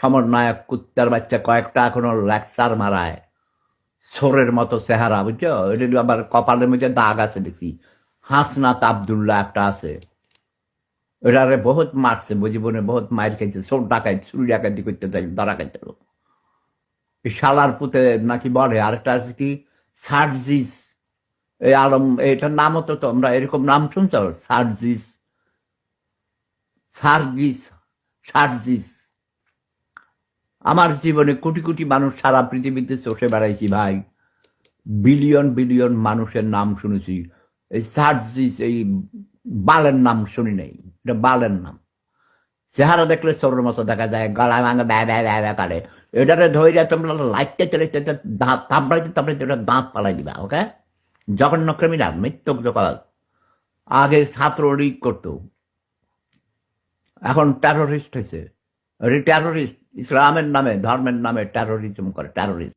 সমন্বয়ক কুত্তার বাচ্চা কয়েকটা এখনো লেকচার মারায় সোরের মতো চেহারা বুঝছো, এটা আবার কপালের মধ্যে দাগ আছে দেখি। হাসনাত আবদুল্লাহ একটা আছে, এটারে বহুত মারছে, জীবনে বহুত মার খাইছে, চোর ডাকাই চুরি ডাকাতি করতে চাই ধরা খাইতে। এই শালার পুতে নাকি বলে। আরেকটা আছে কি সার্জিস, এই আলম, এটার নামও তো তোমরা এরকম নাম শুনছো, সার্জিস, সার্জিস, সার্জিস। আমার জীবনে কোটি কোটি মানুষ সারা পৃথিবীতে চষে বেড়াইছি ভাই, বিলিয়ন বিলিয়ন মানুষের নাম শুনেছি, এই সার্জিস এই বালের নাম শুনি নাই। এটা বালের নাম। চেহারা দেখলে চোরের মতো দেখা যায়, গলা ভাঙা ব্যয় ব্যয় ব্যয় ব্যয় করে। এটারে ধৈর্য তোমরা লাইটটা চলে দাঁত থাপড়াইতে তারপরে এটা দাঁত পালাই দিবা। ওকে, জঘন্য ক্রিমিনাল, মৃত্যুক জগৎ। আগে ছাত্র লীগ করতো, এখন টেরোরিস্ট হয়েছে। টেরোরিস্ট ইসলামের নামে ধর্মের নামে টেরোরিজম করে, টেরোরিস্ট।